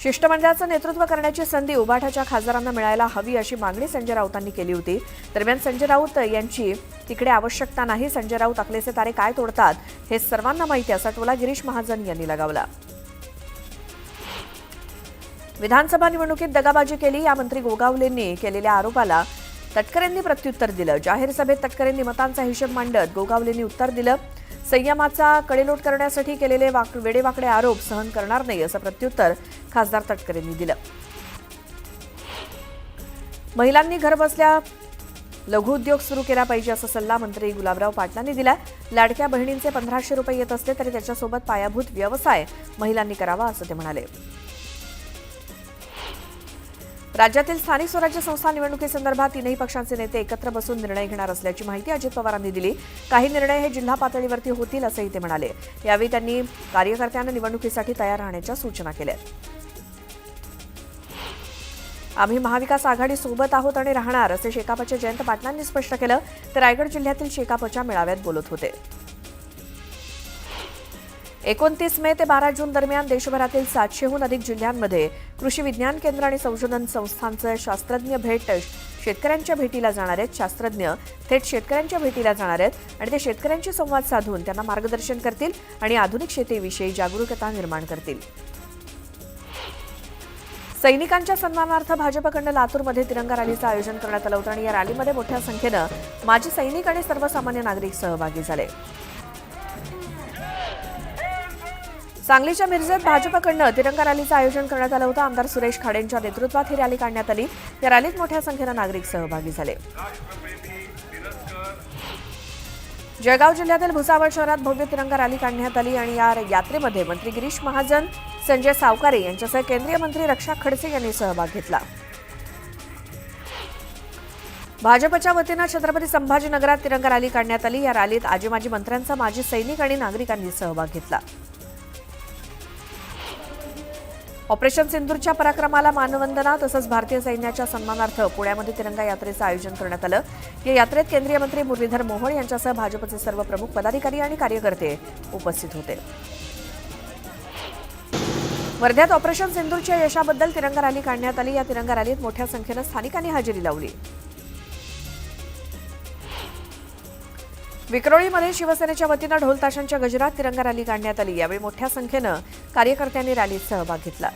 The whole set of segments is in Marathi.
शिष्टमंडळाचं नेतृत्व करण्याची संधी उभाटाच्या खासदारांना मिळायला हवी अशी मागणी संजय राऊतांनी केली होती। दरम्यान संजय राऊत यांची तिकडे आवश्यकता नाही, संजय राऊत अकलेचे तारे काय तोडतात हे सर्वांना माहिती असा टोला गिरीश महाजन यांनी लगावला। विधानसभा निवडणुकीत दगाबाजी केली या मंत्री गोगावलेंनी केलेल्या आरोपाला तटकरेंनी प्रत्युत्तर दिलं। जाहीर सभेत तटकरेंनी मतांचा हिशोब मांडत गोगावलेंनी उत्तर दिलं। संयमाचा कडेलोट करण्यासाठी केलेले वेडेवाकडे आरोप सहन करणार नाही असं प्रत्युत्तर खासदार तटकरेंनी दिलं। महिलांनी घरबसल्या लघुउद्योग सुरू केला पाहिजे असा सल्ला मंत्री गुलाबराव पाटलांनी दिला। लाडक्या बहिणींचे 1500 रुपये येत असले तरी त्याच्यासोबत पायाभूत व्यवसाय महिलांनी करावा असं ते म्हणाले। राज्यातील स्थानिक स्वराज्य संस्था निवडणुकीसंदर्भात तीनही पक्षांचे नेते एकत्र बसून निर्णय घेणार असल्याची माहिती अजित पवारांनी दिली। काही निर्णय हे जिल्हा पातळीवरती होतील असंही ते म्हणाले। यावेळी त्यांनी कार्यकर्त्यांना निवडणुकीसाठी तयार राहण्याच्या सूचना केल्या। आम्ही महाविकास आघाडी सोबत आहोत आणि राहणार असे शेकापचे जयंत पाटलांनी स्पष्ट केलं। ते रायगड जिल्ह्यातील शेकापच्या मेळाव्यात बोलत होते। 29 मे ते 12 जून दरम्यान देशभरातील 700हून अधिक जिल्ह्यांमध्ये कृषी विज्ञान केंद्र आणि संशोधन संस्थांचे शास्त्रज्ञ भेट शेतकऱ्यांच्या भेटीला जाणार आहेत। शास्त्रज्ञ थेट शेतकऱ्यांच्या भेटीला जाणार आहेत आणि ते शेतकऱ्यांशी संवाद साधून त्यांना मार्गदर्शन करतील आणि आधुनिक शेतीविषयी जागरूकता निर्माण करतील। सैनिकांच्या सन्मानार्थ भाजपकडून लातूरमध्ये तिरंगा रॅलीचं आयोजन करण्यात आलं होतं आणि या रॅलीमध्ये मोठ्या संख्येनं माजी सैनिक आणि सर्वसामान्य नागरिक सहभागी झाले। सांगलीच्या मिरजेत भाजपकडून तिरंगा रॅलीचं आयोजन करण्यात आलं होतं। आमदार सुरेश खाडेंच्या नेतृत्वात ही रॅली काढण्यात आली। या रॅलीत मोठ्या संख्येनं नागरिक सहभागी झाले। जळगाव जिल्ह्यातील भुसावळ शहरात भव्य तिरंगा रॅली काढण्यात आली आणि या यात्रेमध्ये मंत्री गिरीश महाजन, संजय सावकारे यांच्यासह केंद्रीय मंत्री रक्षा खडसे यांनी सहभाग घेतला। भाजपच्या वतीनं छत्रपती संभाजीनगरात तिरंगा रॅली काढण्यात आली। या रॅलीत आजी माजी मंत्र्यांचा माजी सैनिक आणि नागरिकांनी सहभाग घेतला। ऑपरेशन सिंदूरच्या पराक्रमाला मानवंदना तसंच भारतीय सैन्याच्या सन्मानार्थ पुण्यामध्ये तिरंगा यात्रेचं आयोजन करण्यात आलं। या यात्रेत केंद्रीय मंत्री मुरलीधर मोहोळ यांच्यासह भाजपचे सर्व प्रमुख पदाधिकारी आणि कार्यकर्ते उपस्थित होते। वर्ध्यात ऑपरेशन सिंदूरच्या यशाबद्दल तिरंगा रॅली काढण्यात आली। या तिरंगा रॅलीत मोठ्या संख्येनं स्थानिकांनी हजेरी लावली। विक्रोळीमध्ये शिवसेनेच्या वतीनं ढोल ताशांच्या गजरात तिरंगा रॅली काढण्यात आली। यावेळी मोठ्या संख्येनं कार्यकर्त्यांनी रॅलीत सहभाग घेतला।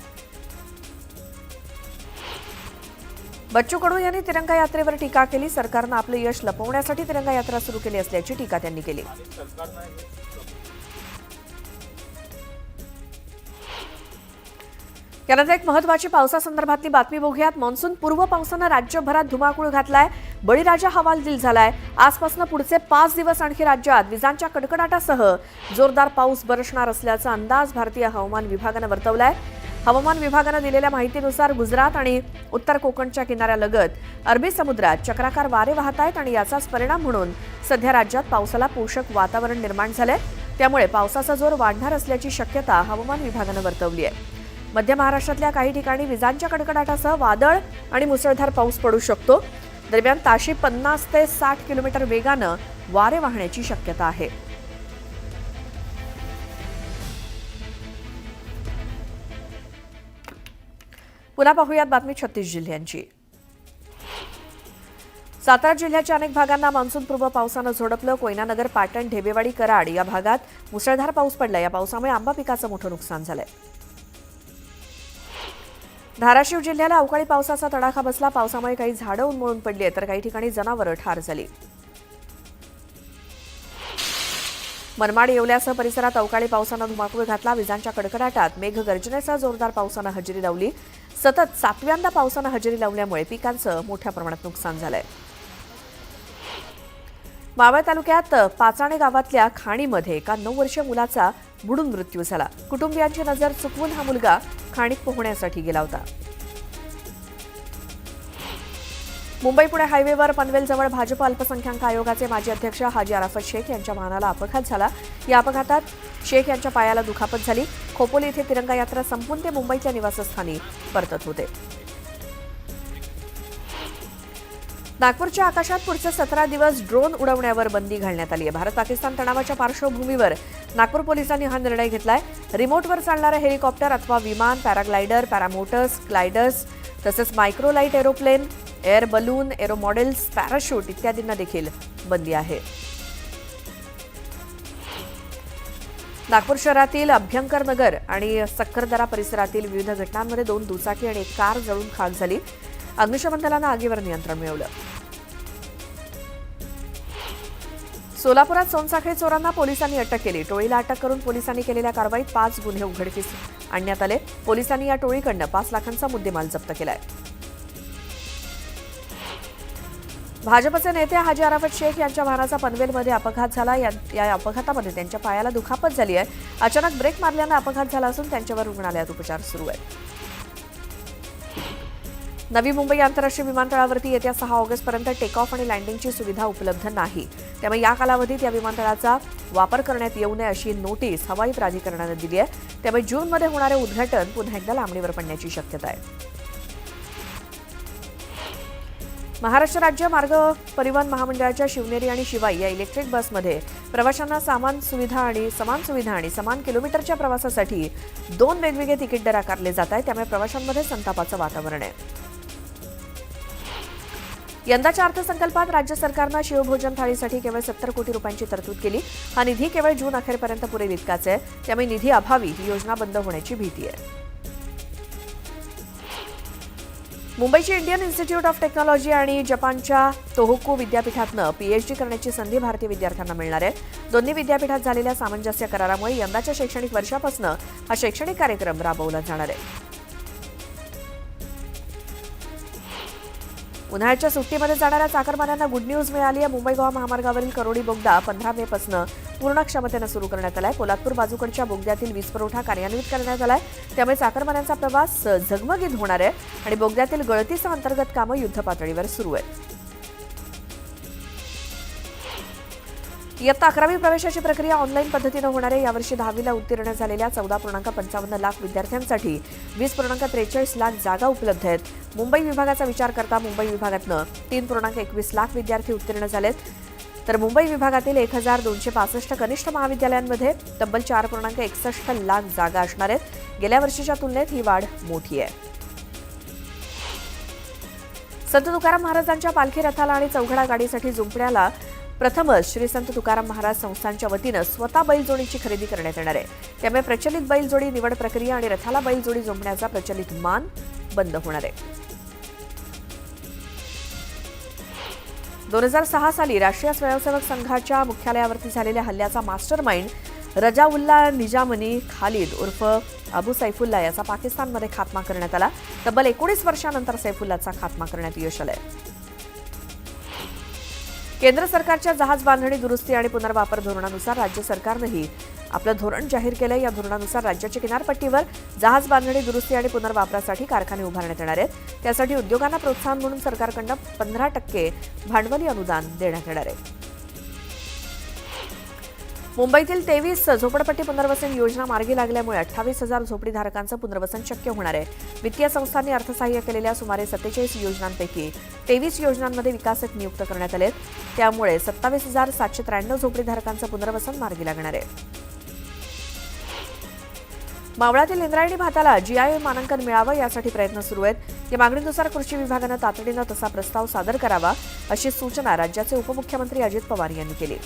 बच्चू कडू यांनी तिरंगा यात्रेवर टीका केली। सरकारनं आपलं यश लपवण्यासाठी तिरंगा यात्रा सुरू केली असल्याची टीका त्यांनी केली। यानंतर एक महत्त्वाची पावसासंदर्भातली बातमी बघूयात। मान्सून पूर्व पावसानं राज्यभरात धुमाकूळ घातलाय। बळीराजा हवालदिल झालाय। आजपासून पुढचे 5 दिवस आणखी राज्यात विजांच्या कडकडाटासह जोरदार पाऊस बरसणार असल्याचा अंदाज भारतीय हवामान विभागानं वर्तवलाय। हवामान विभागानं दिलेल्या माहितीनुसार गुजरात आणि उत्तर कोकणच्या किनाऱ्यालगत अरबी समुद्रात चक्राकार वारे वाहत आहेत आणि याचाच परिणाम म्हणून सध्या राज्यात पावसाला पोषक वातावरण निर्माण झालंय। त्यामुळे पावसाचा जोर वाढणार असल्याची शक्यता हवामान विभागानं वर्तवली आहे। मध्य महाराष्ट्रातल्या काही ठिकाणी विजांच्या कडकडाटासह वादळ आणि मुसळधार पाऊस पडू शकतो। दरम्यान ताशी 50 ते 60 किलोमीटर वेगानं वारे वाहण्याची शक्यता आहे। पुन्हा पाहूयात बातमी 36 जिल्ह्यांची। सातारा जिल्ह्याच्या अनेक भागांना मान्सूनपूर्व पावसानं झोडपलं। कोयनानगर, पाटण, ढेबेवाडी, कराड या भागात मुसळधार पाऊस पडला। या पावसामुळे आंबा पिकाचं मोठं नुकसान झालंय। धाराशिव जिल्ह्याला अवकाळी पावसाचा तडाखा बसला। पावसामुळे काही झाडं उन्मळून पडली तर काही ठिकाणी जनावरं ठार झाली। मनमाड, येवल्यासह परिसरात अवकाळी पावसानं धुमाकूळ घातला। विजांच्या कडकडाटात मेघगर्जनेसह जोरदार पावसानं हजेरी लावली। सतत 7व्यांदा पावसानं हजेरी लावल्यामुळे पिकांचं मोठ्या प्रमाणात नुकसान झालंय। मावळ तालुक्यात पाचाणे गावातल्या खाणीमध्ये एका 9 वर्षीय मुलाचा बुडून मृत्यू झाला। कुटुंबियांची नजर चुकवून हा मुलगा खाणीत पोहण्यासाठी गेला होता। मुंबई पुणे हायवेवर पनवेलजवळ भाजप अल्पसंख्याक आयोगाचे माजी अध्यक्ष हाजी अराफत शेख यांच्या वाहनाला अपघात झाला। या अपघातात शेख यांच्या पायाला दुखापत झाली। खोपोली येथे तिरंगा यात्रा संपून ते मुंबईच्या निवासस्थानी परतत होते। नागपूरच्या आकाशात पुढचे 17 दिवस ड्रोन उडवण्यावर बंदी घालण्यात आली आहे. भारत पाकिस्तान तणावाच्या पार्श्वभूमीवर नागपूर पोलिसांनी हा निर्णय घेतलाय. रिमोटवर चालणारे हेलिकॉप्टर अथवा विमान, पॅराग्लायडर, पॅरामोटर्स, ग्लायडर्स तसेच मायक्रोलाइट aeroplane, air balloon, arrow models, parachute इत्यादींना देखील बंदी आहे. नागपूर शहरातील अभ्यंकर नगर आणि सक्करदरा परिसरातील विविध घटनांमध्ये 2 दुचाकी आणि 1 कार जळून खाक झाली. अग्निशमन दलानं आगीवर नियंत्रण मिळवलं. सोलापुरात सोनसाखळी चोरांना पोलिसांनी अटक केली. टोळीला अटक करून पोलिसांनी केलेल्या कारवाईत 5 गुन्हे उघडकीस आणण्यात आले. पोलिसांनी या टोळीकडनं 5 लाखांचा मुद्देमाल जप्त केलाय. भाजपचे नेते हाजी अराफत शेख यांच्या वाहनाचा पनवेलमध्ये अपघात झाला. या अपघातामध्ये त्यांच्या पायाला दुखापत झाली आहे. अचानक ब्रेक मारल्यानं अपघात झाला असून त्यांच्यावर रुग्णालयात उपचार सुरू आहेत. नवी मुंबई आंतरराष्ट्रीय विमानतळावरती येत्या 6 ऑगस्टपर्यंत टेक ऑफ आणि लँडिंगची सुविधा उपलब्ध नाही. त्यामुळे या कालावधीत या विमानतळाचा वापर करण्यात येऊ नये अशी नोटीस हवाई प्राधिकरणानं दिली आहे. त्यामुळे जूनमध्ये होणारे उद्घाटन पुन्हा एकदा लांबणीवर पडण्याची शक्यता आहे. महाराष्ट्र राज्य मार्ग परिवहन महामंडळाच्या शिवनेरी आणि शिवाई या इलेक्ट्रिक बसमध्ये प्रवाशांना समान सुविधा आणि समान किलोमीटरच्या प्रवासासाठी 2 वेगवेगळे तिकीट दर आकारले जात आहेत. त्यामुळे प्रवाशांमध्ये संतापाचं वातावरण आहे. यंदाच्या अर्थसंकल्पात राज्य सरकारनं शिवभोजन थाळीसाठी केवळ 70 कोटी रुपयांची तरतूद केली. हा निधी केवळ जून अखेरपर्यंत पुरेल इतकाच आहे. त्यामुळे निधी अभावी ही योजना बंद होण्याची भीती आहे. मुंबईची इंडियन इन्स्टिट्यूट ऑफ टेक्नॉलॉजी आणि जपानच्या तोहोकू विद्यापीठातनं पीएचडी करण्याची संधी भारतीय विद्यार्थ्यांना मिळणार आहे. दोन्ही विद्यापीठात झालेल्या सामंजस्य करारामुळे यंदाच्या शैक्षणिक वर्षापासून हा शैक्षणिक कार्यक्रम राबवला जाणार आहे. उन्हाळ्याच्या सुट्टीमध्ये जाणाऱ्या चाकरमान्यांना गुड न्यूज मिळाली आहे. मुंबई गोवा महामार्गावरील करोडी बोगदा 15 मेपासून पूर्ण क्षमतेनं सुरू करण्यात आलाय. पोलादपूर बाजूकडच्या बोगद्यातील वीज पुरवठा कार्यान्वित करण्यात आलाय. त्यामुळे चाकरमान्यांचा प्रवास झगमगीत होणार आहे आणि बोगद्यातील गळतीसह अंतर्गत कामं युद्धपातळीवर सुरू आहेत. इयत्ता 11वी प्रवेशाची प्रक्रिया ऑनलाईन पद्धतीनं होणार आहे. यावर्षी 10वीला उत्तीर्ण झालेल्या 14.55 लाख विद्यार्थ्यांसाठी 20.43 लाख जागा उपलब्ध आहेत. मुंबई विभागाचा विचार करता मुंबई विभागातनं 3.21 लाख विद्यार्थी उत्तीर्ण झालेत. तर मुंबई विभागातील 1265 कनिष्ठ महाविद्यालयांमध्ये तब्बल 4.61 लाख जागा असणार आहेत. गेल्या वर्षीच्या तुलनेत ही वाढ मोठी आहे. संत तुकाराम महाराजांच्या पालखी रथाला आणि चौघडा गाडीसाठी जुंपण्याला प्रथमच श्री संत तुकाराम महाराज संस्थांच्या वतीनं स्वतः बैलजोडीची खरेदी करण्यात येणार आहे. त्यामुळे प्रचलित बैलजोडी निवड प्रक्रिया आणि रथाला बैलजोडी जुंपण्याचा प्रचलित मान बंद होणार आहे. 2006 साली राष्ट्रीय स्वयंसेवक संघाच्या मुख्यालयावरती झालेल्या हल्ल्याचा मास्टर माइंड रजाउल्ला निजामनी खालिद उर्फ अबू सैफुल्ला याचा पाकिस्तानमध्ये खात्मा करण्यात आला. तब्बल 19 वर्षांनंतर सैफुल्लाचा खात्मा करण्यात यश आलंय. केंद्र सरकारच्या जहाज बांधणी दुरुस्ती आणि पुनर्वापर धोरणानुसार राज्य सरकारनंही आपलं धोरण जाहीर केलं. या धोरणानुसार राज्याच्या किनारपट्टीवर जहाज बांधणी दुरुस्ती आणि पुनर्वापरासाठी कारखाने उभारण्यात येणार आहेत. त्यासाठी उद्योगांना प्रोत्साहन म्हणून सरकारकडून 15% भांडवली अनुदान देण्यात येणार आहे. मुंबईतील 23 झोपडपट्टी पुनर्वसन योजना मार्गी लागल्यामुळे 28,000 झोपडीधारकांचं पुनर्वसन शक्य होणार आहे. वित्तीय संस्थांनी अर्थसहाय्य केलेल्या सुमारे 47 योजनांपैकी 23 योजनांमध्ये विकासक नियुक्त करण्यात आले. त्यामुळे 27,793 झोपडीधारकांचं पुनर्वसन मार्गी लागणार आहे. मावळातील इंद्रायणी भाताला जीआय मानांकन मिळावं यासाठी प्रयत्न सुरू आहेत. या मागणीनुसार कृषी विभागानं तातडीनं तसा प्रस्ताव सादर करावा अशी सूचना राज्याचे उपमुख्यमंत्री अजित पवार यांनी केली.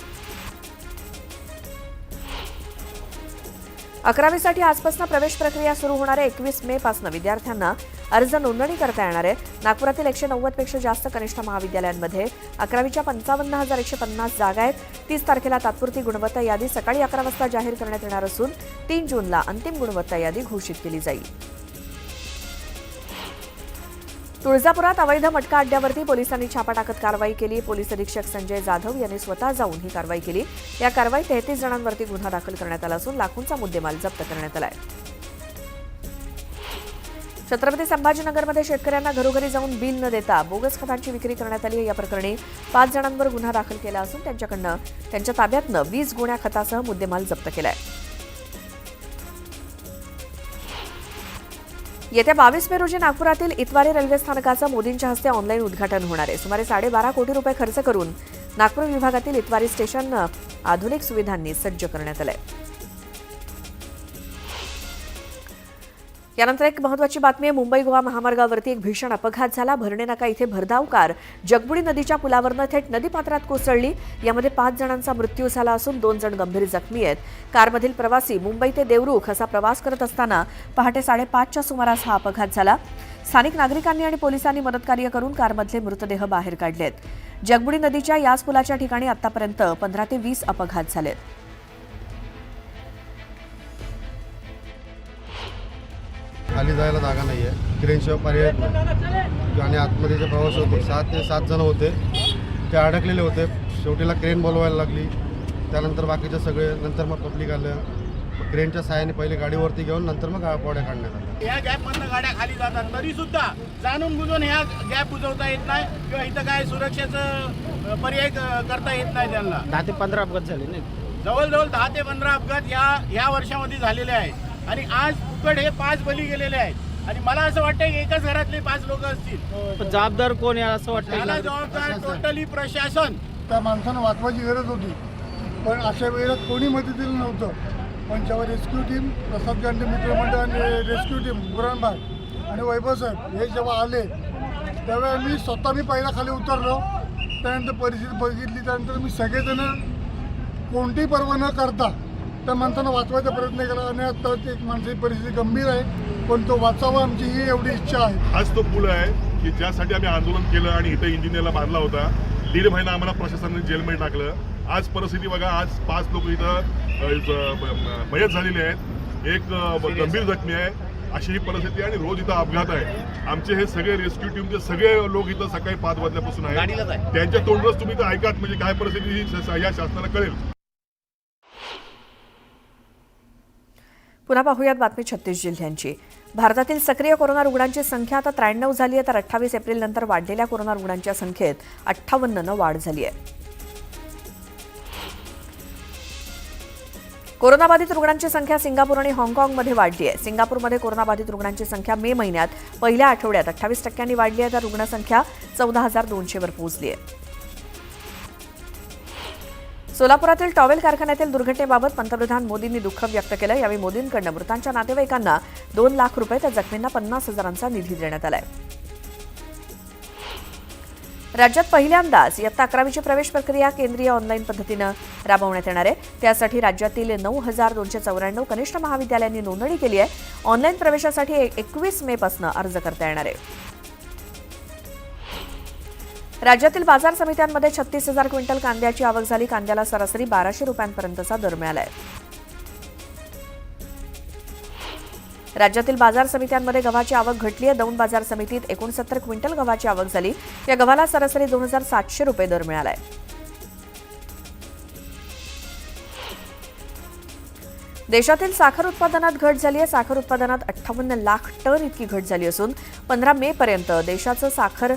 11वीसाठी आजपासून प्रवेश प्रक्रिया सुरू होणार आहे. 21 मे पासून विद्यार्थ्यांना अर्ज नोंदणी करता येणार आहे. नागपुरातील 190 पेक्षा जास्त कनिष्ठ महाविद्यालयांमध्ये 11वीच्या 55,150 जागा आहेत. 30 तारखेला तात्पुरती गुणवत्ता यादी सकाळी 11 वाजता जाहीर करण्यात येणार असून 3 जूनला अंतिम गुणवत्ता यादी घोषित केली जाईल. तुळजापुरात अवैध मटका अड्ड्यावरती पोलिसांनी छापा टाकत कारवाई केली. पोलीस अधीक्षक संजय जाधव यांनी स्वतः जाऊन ही कारवाई केली. या कारवाईत 33 जणांवरती गुन्हा दाखल करण्यात आला असून लाखोंचा मुद्देमाल जप्त करण्यात आलाय. छत्रपती संभाजीनगरमध्ये शेतकऱ्यांना घरोघरी जाऊन बिल न देता बोगस खतांची विक्री करण्यात आली. या प्रकरणी 5 जणांवर गुन्हा दाखल केला असून त्यांच्या ताब्यातनं 20 गोण्या खतासह मुद्देमाल जप्त केलाय. येत्या 22 मे रोजी नागपुरातील इतवारी रेल्वे स्थानकाचं मोदींच्या हस्ते ऑनलाईन उद्घाटन होणार आहे. सुमारे 12.5 कोटी रुपये खर्च करून नागपूर विभागातील इतवारी स्टेशन आधुनिक सुविधांनी सज्ज करण्यात आलंय. यानंतर एक महत्त्वाची बातमी आहे. मुंबई गोवा महामार्गावरती एक भीषण अपघात झाला. भरणे नाका इथे भरधाव कार जगबुडी नदीच्या पुलावरनं थेट नदीपात्रात कोसळली. यामध्ये 5 जणांचा मृत्यू झाला असून 2 जण गंभीर जखमी आहेत. कारमधील प्रवासी मुंबई ते देवरुख असा प्रवास करत असताना पहाटे 5:30च्या सुमारास हा अपघात झाला. स्थानिक नागरिकांनी आणि पोलिसांनी मदतकार्य करून कारमधले मृतदेह बाहेर काढलेत. जगबुडी नदीच्या याच पुलाच्या ठिकाणी आतापर्यंत 15 ते 20 अपघात झालेत. खाली जायला जागा नाही आहे. क्रेनशिवाय पर्याय नाही. आणि आतमध्ये जे प्रवास होते 6 ते 7 जण होते, ते अडकलेले होते. शेवटीला क्रेन बोलवायला लागली. त्यानंतर बाकीचे सगळे नंतर मग पब्लिक आलं. क्रेनच्या सहाय्याने पहिले गाडीवरती घेऊन नंतर मग बॉड्या काढण्यात आल्या. या गॅपमधनं गाड्या खाली जातात तरी सुद्धा जाणून बुजून ह्या गॅप बुजवता येत नाही किंवा इथं काय सुरक्षेचं पर्याय करता येत नाही. त्यांना 10 ते 15 अपघात झाले नाही. जवळजवळ 10 ते 15 अपघात या वर्षामध्ये झालेले आहेत. आणि आज उकड हे 5 बली गेलेले आहेत. आणि मला असं वाटतं की एकाच घरातले 5 लोक असतील. पण जबाबदार कोण आहे असं वाटतं? त्याला जबाबदार टोटली प्रशासन. त्या माणसानं वाचवायची गरज होती, पण अशा वेळेला कोणी मदतीला नव्हतं. पण जेव्हा रेस्क्यू टीम, प्रसाद गांधी मित्रमंडळ आणि रेस्क्यू टीम बुरानबाग आणि वैभव साहेब हे जेव्हा आले, त्यावेळेला मी पहिला खाली उतरलो. त्यानंतर परिस्थिती बघितली. त्यानंतर मी सगळेजण कोणतीही पर्वा न करता त्या माणसानं वाचवायचा प्रयत्न केला. आणि आता एक माणसाची परिस्थिती गंभीर आहे, पण तो वाचावा आमची ही एवढी इच्छा आहे. हाच तो पूल आहे की ज्यासाठी आम्ही आंदोलन केलं आणि इथं इंजिनियरला बांधला होता. 1.5 महिना आम्हाला प्रशासनाने जेलमध्ये टाकलं. आज परिस्थिती बघा, आज 5 लोक इथं मयत झालेले आहेत. एक गंभीर जखमी आहे. अशी ही परिस्थिती आहे आणि रोज इथं अपघात आहे. आमचे हे सगळे रेस्क्यू टीमचे सगळे लोक इथं सकाळी 5 वाजल्यापासून आहेत. त्यांच्या तोंडच तुम्ही इथं ऐकात म्हणजे काय परिस्थिती ही या शासनाला कळेल. पुन्हा पाहूयात बातमी 36 जिल्ह्यांची. भारतातील सक्रिय कोरोना रुग्णांची संख्या आता 93 झाली आहे, तर 28 एप्रिलनंतर वाढलेल्या कोरोना रुग्णांच्या संख्येत 58 वाढ झाली आहे. कोरोनाबाधित रुग्णांची संख्या सिंगापूर आणि हाँगकाँगमध्ये वाढली आहे. सिंगापूरमध्ये कोरोनाबाधित रुग्णांची संख्या मे महिन्यात पहिल्या आठवड्यात 28% वाढली आहे, तर रुग्णसंख्या 14,200 वर पोहोचली आहे. सोलापुरातील टॉवेल कारखान्यातील दुर्घटनेबाबत पंतप्रधान मोदींनी दुःख व्यक्त केलं. यावेळी मोदींकडून मृतांच्या नातेवाईकांना 2 लाख रुपये तर जखमींना 50,000चा निधी देण्यात आलाय. राज्यात पहिल्यांदाच इयत्ता 11वीची प्रवेश प्रक्रिया केंद्रीय ऑनलाईन पद्धतीनं राबवण्यात येणार आहे. त्यासाठी राज्यातील 9,294 कनिष्ठ महाविद्यालयांनी नोंदणी केली आहे. ऑनलाईन प्रवेशासाठी 21 मे पासून अर्ज करता येणार आहे. राज्यातील बाजार समित्यांमध्ये 36,000 क्विंटल कांद्याची आवक झाली. कांद्याला सरासरी 1200 रुपयांपर्यंतचा दर मिळाला आहे. राज्यातील बाजार समित्यांमध्ये गव्हाची आवक घटली आहे. दौंड बाजार समितीत 69 क्विंटल गव्हाची आवक झाली. या गव्हाला सरासरी 2,700 रुपये दर मिळाला आहे. देशातील साखर उत्पादनात घट झाली आहे. साखर उत्पादनात 58 लाख टन इतकी घट झाली असून 15 मे पर्यंत देशाचं साखर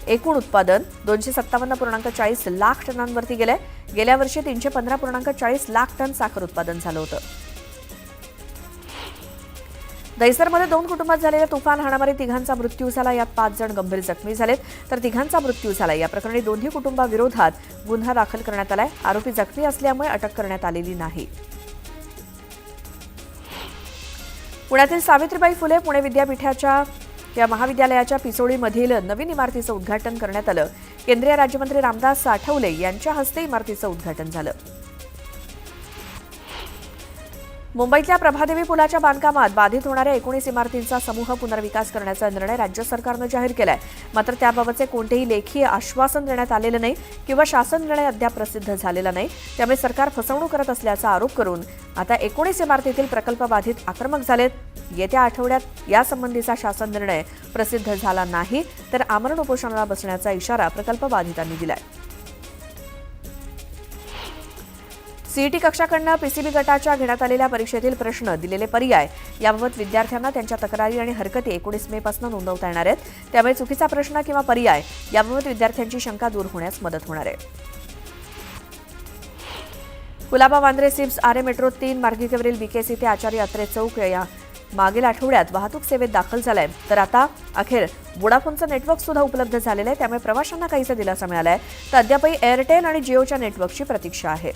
एकूण उत्पादन 257.40 लाख टनांवरती गेलंय. गेल्या वर्षी 315.40 लाख टन साखर उत्पादन झालं होतं. दहिसरमध्ये 2 कुटुंबात झालेल्या तुफान हाणामारीत 3घांचा मृत्यू झाला. यात 5 जण गंभीर जखमी झालेत, तर 3घांचा मृत्यू झाला. या प्रकरणी दोन्ही कुटुंबाविरोधात गुन्हा दाखल करण्यात आलाय. आरोपी जखमी असल्यामुळे अटक करण्यात आलेली नाही. पुण्यातील सावित्रीबाई फुले पुणे विद्यापीठाच्या या महाविद्यालयाच्या पिसोळीमधील नवीन इमारतीचं उद्घाटन करण्यात आलं. केंद्रीय राज्यमंत्री रामदास आठवले यांच्या हस्ते इमारतीचं उद्घाटन झालं. मुंबईतल्या प्रभादेवी पुलाच्या बांधकामात बाधित होणाऱ्या 19 इमारतींचा समूह पुनर्विकास करण्याचा निर्णय राज्य सरकारनं जाहीर केलाय. मात्र त्याबाबतचे कोणतेही लेखी आश्वासन देण्यात आलेलं नाही किंवा शासन निर्णय अद्याप प्रसिद्ध झालेला नाही. त्यामुळे सरकार फसवणूक करत असल्याचा आरोप करून आता 19 इमारतीतील प्रकल्प बाधित आक्रमक झालेत. येत्या आठवड्यात यासंबंधीचा शासन निर्णय प्रसिद्ध झाला नाही तर आमरण उपोषणाला बसण्याचा इशारा प्रकल्प बाधितांनी दिलाय. सीईटी कक्षाकडनं पीसीबी गटाच्या घेण्यात आलेल्या परीक्षेतील प्रश्न, दिलेले पर्याय याबाबत विद्यार्थ्यांना त्यांच्या तक्रारी आणि हरकती 19 मे पासून नोंदवता येणार आहेत. त्यामुळे चुकीचा प्रश्न किंवा पर्याय याबाबत विद्यार्थ्यांची शंका दूर होण्यास मदत होणार आहे. कुलाबा वांद्रे सिप्स आरे मेट्रो 3 मार्गिकेवरील बीकेसी ते आचार्य अत्रे चौक या मागील आठवड्यात वाहतूक सेवेत दाखल झालाय, तर आता अखेर वोडाफोनचं नेटवर्क सुद्धा उपलब्ध झालेलं आहे. त्यामुळे प्रवाशांना काहीसा दिलासा मिळालाय, तर अद्यापही एअरटेल आणि जिओच्या नेटवर्कची प्रतीक्षा आहे.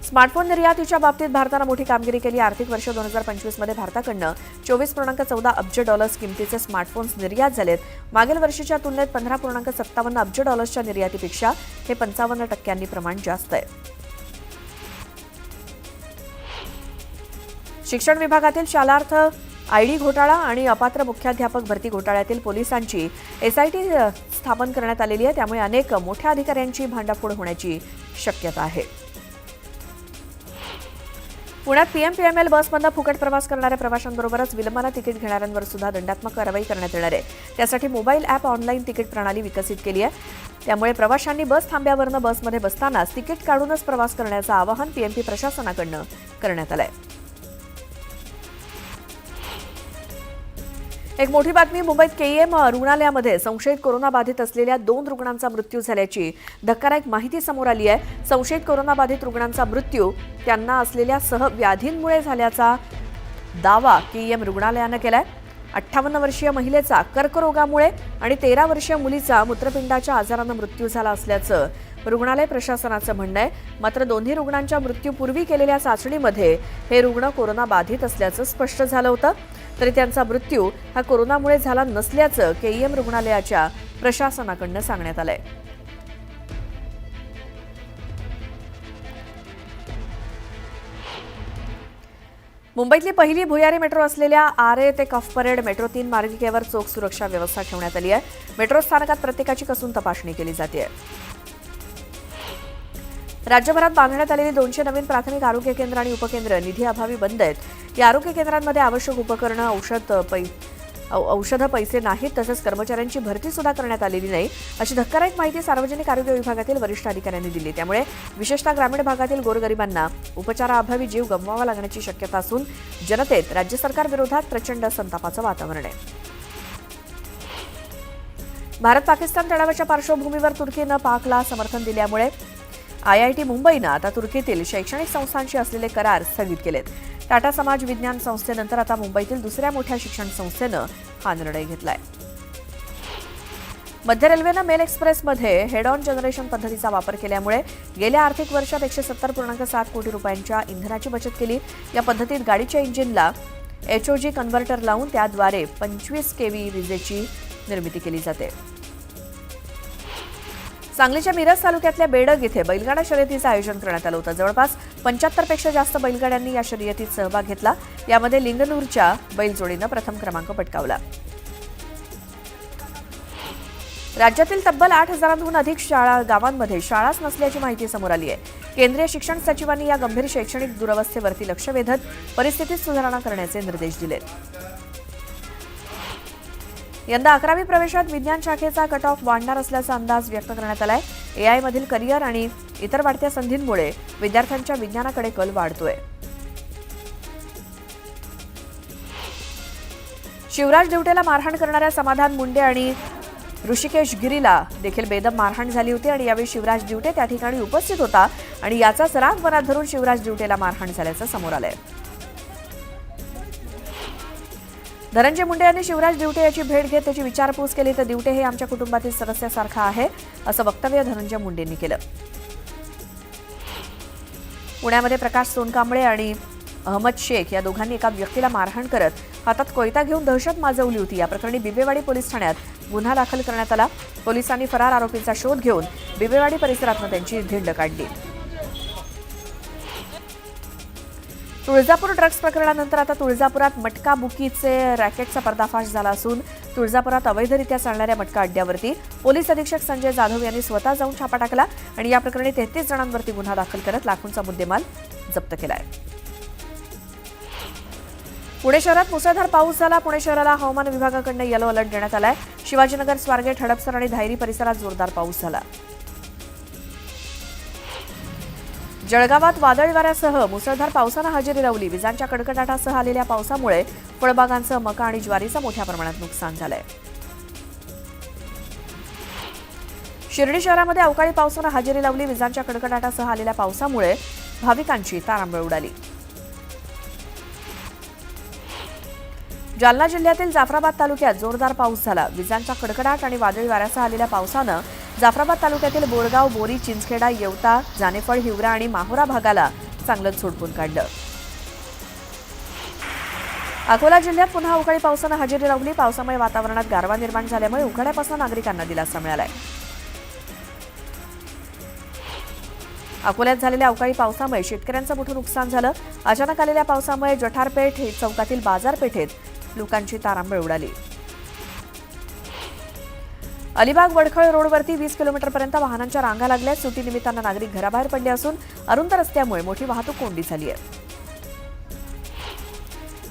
स्मार्टफोन निर्यातीच्या बाबतीत भारतानं मोठी कामगिरी केली. आर्थिक वर्ष 2025 मध्ये भारताकडनं $24.14 अब्ज किमतीचे स्मार्टफोन्स निर्यात झालेत. मागील वर्षीच्या तुलनेत $15.57 अब्ज निर्यातीपेक्षा हे 55% प्रमाण जास्त आहे. शिक्षण विभागातील शालार्थ आयडी घोटाळा आणि अपात्र मुख्याध्यापक भरती घोटाळ्यातील पोलिसांची एसआयटी स्थापन करण्यात आलेली आहे. त्यामुळे अनेक मोठ्या अधिकाऱ्यांची भांडाफोड होण्याची शक्यता आहे. पुण्यात पीएमपीएमएल बसमधनं फुकट प्रवास करणाऱ्या प्रवाशांबरोबरच विलंबानं तिकीट घेणाऱ्यांवर सुद्धा दंडात्मक कारवाई करण्यात येणार आहे. त्यासाठी मोबाईल ॲप ऑनलाईन तिकीट प्रणाली विकसित केली आहे. त्यामुळे प्रवाशांनी बस थांब्यावरनं बसमध्ये बसतानाच तिकीट काढूनच प्रवास करण्याचं आवाहन पीएमपी प्रशासनाकडनं करण्यात आलंय. एक मोठी बातमी. मुंबईत केईएम रुग्णालयामध्ये संशयित कोरोनाबाधित असलेल्या 2 रुग्णांचा मृत्यू झाल्याची धक्कादायक माहिती समोर आली आहे. संशयित कोरोनाबाधित रुग्णांचा मृत्यू त्यांना असलेल्या सहव्याधींमुळे झाल्याचा दावा केईएम रुग्णालयानं केलाय. 58 वर्षीय महिलेचा कर्करोगामुळे आणि 13 वर्षीय मुलीचा मूत्रपिंडाच्या आजारानं मृत्यू झाला असल्याचं रुग्णालय प्रशासनाचं म्हणणं आहे. मात्र दोन्ही रुग्णांच्या मृत्यूपूर्वी केलेल्या चाचणीमध्ये हे रुग्ण कोरोनाबाधित असल्याचं स्पष्ट झालं होतं. तरी त्यांचा मृत्यू हा कोरोनामुळे झाला नसल्याचं केईएम रुग्णालयाच्या प्रशासनाकडनं सांगण्यात आलंय. मुंबईतली पहिली भुयारी मेट्रो असलेल्या आरे ते कफ परेड मेट्रो 3 मार्गिकेवर चोख सुरक्षा व्यवस्था ठेवण्यात आली आहे. मेट्रो स्थानकात प्रत्येकाची कसून तपासणी केली जाते. राज्यभरात बांधण्यात आलेली 200 नवीन प्राथमिक आरोग्य केंद्र आणि उपकेंद्र निधीअभावी बंद आहेत. या आरोग्य केंद्रांमध्ये आवश्यक उपकरणं, औषधं, पैसे नाहीत. तसंच कर्मचाऱ्यांची भरती सुद्धा करण्यात आलेली नाही, अशी धक्कादायक माहिती सार्वजनिक आरोग्य विभागातील वरिष्ठ अधिकाऱ्यांनी दिली. त्यामुळे विशेषतः ग्रामीण भागातील गोरगरिबांना उपचाराअभावी जीव गमवावा लागण्याची शक्यता असून जनतेत राज्य सरकारविरोधात प्रचंड संतापाचं वातावरण आहे. भारत पाकिस्तान तणावाच्या पार्श्वभूमीवर तुर्कीनं पाकला समर्थन दिल्यामुळे IIT मुंबईनं आता तुर्कीतील शैक्षणिक संस्थांशी असलेले करार स्थगित केलेत. टाटा समाज विज्ञान संस्थेनंतर आता मुंबईतील दुसऱ्या मोठ्या शिक्षण संस्थेनं हा निर्णय घेतलाय. मध्य रेल्वेनं मेल एक्सप्रेसमध्ये हेड ऑन जनरेशन पद्धतीचा वापर केल्यामुळे गेल्या आर्थिक वर्षात 170.7 कोटी रुपयांच्या इंधनाची बचत केली. या पद्धतीत गाडीच्या इंजिनला HOG कन्व्हर्टर लावून त्याद्वारे 25 kV विजेची निर्मिती केली जाते. सांगलीच्या मिरज तालुक्यातल्या बेडग इथे बैलगाडा शर्यतीचं आयोजन करण्यात आलं होतं. जवळपास 75 पेक्षा जास्त बैलगाड्यांनी या शर्यतीत सहभाग घेतला. यामध्ये लिंगनूरच्या बैलजोडीनं प्रथम क्रमांक पटकावला. राज्यातील तब्बल 8,000हून अधिक गावांमध्ये शाळाच नसल्याची माहिती समोर आली आहे. केंद्रीय शिक्षण सचिवांनी या गंभीर शैक्षणिक दुरवस्थेवरती लक्ष वेधत परिस्थितीत सुधारणा करण्याचे निर्देश दिलेत. यंदा 11वी प्रवेशात विज्ञान शाखेचा कट ऑफ वाढणार असल्याचा अंदाज व्यक्त करण्यात आलाय. AI मधील करिअर आणि इतर वाढत्या संधींमुळे विद्यार्थ्यांच्या विज्ञानाकडे कल वाढतोय. शिवराज दिवटेला मारहाण करणाऱ्या समाधान मुंडे आणि ऋषिकेश गिरीला देखील बेदम मारहाण झाली होती आणि यावेळी शिवराज दिवटे त्या ठिकाणी उपस्थित होता आणि याचाच राग मनात धरून शिवराज दिवटेला मारहाण झाल्याचं समोर आलंय. धनंजय मुंडे यांनी शिवराज दिवटे याची भेट घेत त्याची विचारपूस केली. तर दिवटे हे आमच्या कुटुंबातील सदस्यासारखा आहे असं वक्तव्य धनंजय मुंडेंनी केलं. पुण्यामध्ये प्रकाश सोनकांबळे आणि अहमद शेख या दोघांनी एका व्यक्तीला मारहाण करत हातात कोयता घेऊन दहशत माजवली होती. या प्रकरणी बिबेवाडी पोलीस ठाण्यात गुन्हा दाखल करण्यात आला. पोलिसांनी फरार आरोपींचा शोध घेऊन बिबेवाडी परिसरातून त्यांची धिंड काढली. तुळजापूर ड्रग्ज प्रकरणानंतर आता तुळजापुरात मटका बुकीचे रॅकेटचा पर्दाफाश झाला असून तुळजापुरात अवैधरित्या चालणाऱ्या मटका अड्ड्यावरती पोलीस अधीक्षक संजय जाधव यांनी स्वतः जाऊन छापा टाकला आणि या प्रकरणी 33 जणांवरती गुन्हा दाखल करत लाखोंचा मुद्देमाल जप्त केलाय. पुणे शहरात मुसळधार पाऊस झाला. पुणे शहराला हवामान विभागाकडून येलो अलर्ट देण्यात आलाय. शिवाजीनगर, स्वारगेट, हडपसर आणि धायरी परिसरात जोरदार पाऊस झाला. जळगावात वादळी वाऱ्यासह मुसळधार पावसानं हजेरी लावली. विजांच्या कडकडाटासह आलेल्या पावसामुळे फळबागांसह मका आणि ज्वारीचं मोठ्या प्रमाणात नुकसान झालंय. शिर्डी शहरामध्ये अवकाळी पावसानं हजेरी लावली. विजांच्या कडकडाटासह आलेल्या पावसामुळे भाविकांची तारांबळ उडाली. जालना जिल्ह्यातील जाफराबाद तालुक्यात जोरदार पाऊस झाला. विजांचा कडकडाट आणि वादळी वाऱ्यासह आलेल्या पावसानं जाफराबाद तालुक्यातील बोरगाव, बोरी, चिंचखेडा, येवता, जानेफळ, हिवरा आणि माहुरा भागाला चांगलंच झोडपून काढलं. अकोला जिल्ह्यात पुन्हा अवकाळी पावसानं हजेरी लावली. पावसामुळे वातावरणात गारवा निर्माण झाल्यामुळे उघड्यापासून नागरिकांना दिलासा मिळालाय. अकोल्यात झालेल्या अवकाळी पावसामुळे शेतकऱ्यांचं मोठं नुकसान झालं. अचानक आलेल्या पावसामुळे जठारपेठ चौकातील बाजारपेठेत लोकांची तारांबळ उडाली. अलिबाग वडखळ रोडवरती 20 किलोमीटरपर्यंत वाहनांच्या रांगा लागल्या. सुट्टीनिमित्तानं नागरिक घराबाहेर पडले असून अरुंद रस्त्यामुळे मोठी वाहतूक कोंडी झाली आहे.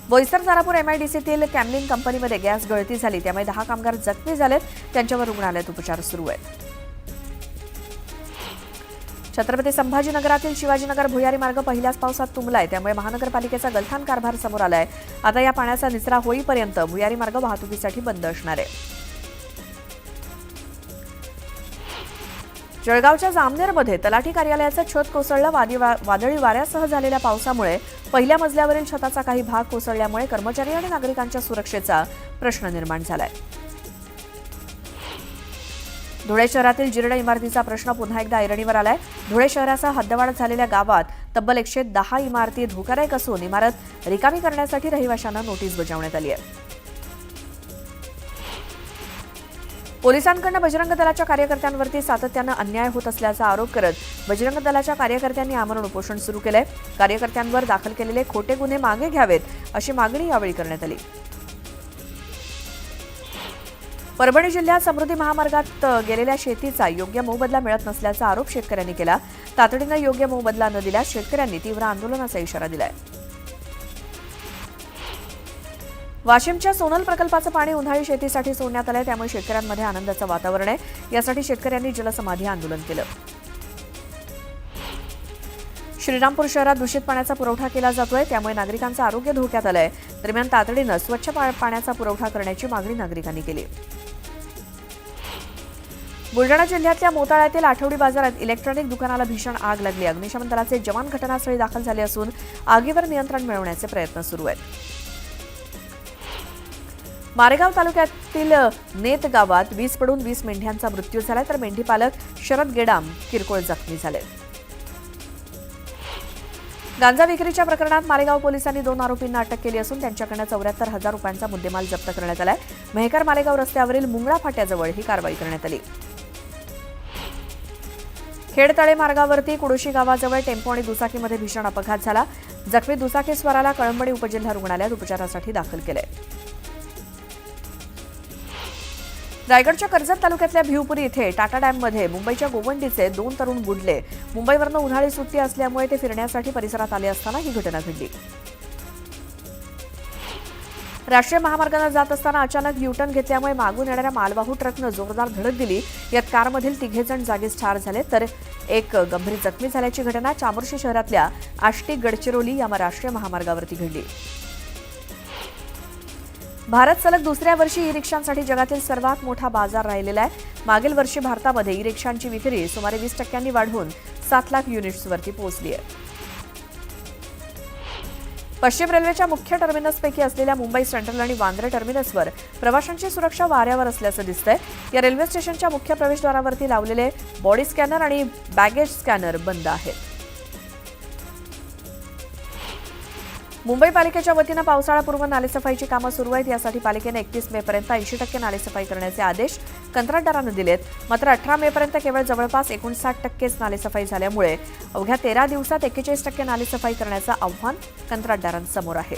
बोईसर तारापूर एमआयडीसीतील कॅमलिन कंपनीमध्ये गॅस गळती झाली. त्यामुळे 10 कामगार जखमी झालेत. त्यांच्यावर रुग्णालयात उपचार सुरू आहेत. छत्रपती संभाजीनगरातील शिवाजीनगर भुयारी मार्ग पहिल्याच पावसात तुंबलाय. त्यामुळे महानगरपालिकेचा गलथान कारभार समोर आलाय. आता या पाण्याचा निचरा होईपर्यंत भुयारी मार्ग वाहतुकीसाठी बंद असणार आहे. जळगावच्या जामनेरमध्ये तलाठी कार्यालयाचं छत कोसळलं. वादळी वाऱ्यासह झालेल्या पावसामुळे पहिल्या मजल्यावरील छताचा काही भाग कोसळल्यामुळे कर्मचारी आणि नागरिकांच्या सुरक्षेचा प्रश्न निर्माण झालाय. धुळे शहरातील जीर्ण इमारतीचा प्रश्न पुन्हा एकदा ऐरणीवर आलाय. धुळे शहरासह हद्दवाढ झालेल्या गावात तब्बल 110 इमारती धोकादायक असून इमारत रिकामी करण्यासाठी रहिवाशांना नोटीस बजावण्यात आली आहे. पोलिसांकडून बजरंग दलाच्या कार्यकर्त्यांवरती सातत्यानं अन्याय होत असल्याचा आरोप करत बजरंग दलाच्या कार्यकर्त्यांनी आमरण उपोषण सुरू केलंय. कार्यकर्त्यांवर दाखल केलेले खोटे गुन्हे मागे घ्यावेत अशी मागणी यावेळी करण्यात आली. परभणी जिल्ह्यात समृद्धी महामार्गात गेलेल्या शेतीचा योग्य मोबदला मिळत नसल्याचा आरोप शेतकऱ्यांनी केला. तातडीनं योग्य मोबदला न दिल्यास शेतकऱ्यांनी तीव्र आंदोलनाचा इशारा दिलाय. वाशिमच्या सोनल प्रकल्पाचं पाणी उन्हाळी शेतीसाठी सोडण्यात आलंय. त्यामुळे शेतकऱ्यांमध्ये आनंदाचं वातावरण आहे. यासाठी शेतकऱ्यांनी जलसमाधी आंदोलन केलं. श्रीरामपूर शहरात दूषित पाण्याचा पुरवठा केला जातोय. त्यामुळे नागरिकांचं आरोग्य धोक्यात आलंय. दरम्यान तातडीनं स्वच्छ पाण्याचा पुरवठा करण्याची मागणी नागरिकांनी केली. बुलढाणा जिल्ह्यातल्या मोताळ्यातील आठवडी बाजारात इलेक्ट्रॉनिक दुकानाला भीषण आग लागली. अग्निशमन दलाचे जवान घटनास्थळी दाखल झाले असून आगीवर नियंत्रण मिळवण्याचे प्रयत्न सुरू आहेत. मारेगाव तालुक्यातील नेत गावात वीज पडून 20 मेंढ्यांचा मृत्यू झाला. तर मेंढीपालक शरद गेडाम किरकोळ जखमी झाले. गांजा विक्रीच्या प्रकरणात मारेगाव पोलिसांनी 2 आरोपींना अटक केली असून त्यांच्याकडनं 74,000 रुपयांचा मुद्देमाल जप्त करण्यात आलाय. मेहकर मालेगाव रस्त्यावरील मुंगळा फाट्याजवळ ही कारवाई करण्यात आली. खेडतळे मार्गावरती कुडोशी गावाजवळ टेम्पो आणि दुचाकीमध्ये भीषण अपघात झाला. जखमी दुचाकीस्वाराला कळंबणी उपजिल्हा रुग्णालयात उपचारासाठी दाखल केले. रायगडच्या कर्जत तालुक्यातल्या भिवपुरी इथे टाटा डॅममध्ये मुंबईच्या गोवंडीचे 2 तरुण बुडले. मुंबईवरनं उन्हाळी सुट्टी असल्यामुळे ते फिरण्यासाठी परिसरात आले असताना ही घटना घडली. राष्ट्रीय महामार्गाने जात असताना अचानक युटर्न घेतल्यामुळे मागून येणाऱ्या मालवाहू ट्रकनं जोरदार धडक दिली. यात कारमधील 3 जण जागीच ठार झाले तर एक गंभीर जखमी झाल्याची घटना चामोर्शी शहरातल्या आष्टी गडचिरोली या राष्ट्रीय महामार्गावरती घडली. भारत सलग दुसऱ्या वर्षी ई रिक्षांसाठी जगातील सर्वात मोठा बाजार राहिलेला आहे. मागील वर्षी भारतामध्ये ई रिक्षांची विक्री सुमारे 20% वाढून 7 लाख युनिट्सवरती पोहोचली आहे. पश्चिम रेल्वेच्या मुख्य टर्मिनसपैकी असलेल्या मुंबई सेंट्रल आणि वांद्रे टर्मिनसवर प्रवाशांची सुरक्षा वाऱ्यावर असल्याचं दिसतंय. या रेल्वे स्टेशनच्या मुख्य प्रवेशद्वारावरती लावलेले बॉडी स्कॅनर आणि बॅगेज स्कॅनर बंद आहेत. मुंबई पालिकेच्या वतीनं पावसाळापूर्व नालेसफाईची कामं सुरू आहेत. यासाठी पालिकेने 31 मेपर्यंत 80% नालेसफाई करण्याचे आदेश कंत्राटदारांना दिलेत. मात्र 18 मेपर्यंत केवळ जवळपास 59% नालेसफाई झाल्यामुळे अवघ्या 13 दिवसात 41% नालेसफाई करण्याचं आव्हान कंत्राटदारांसमोर आहे.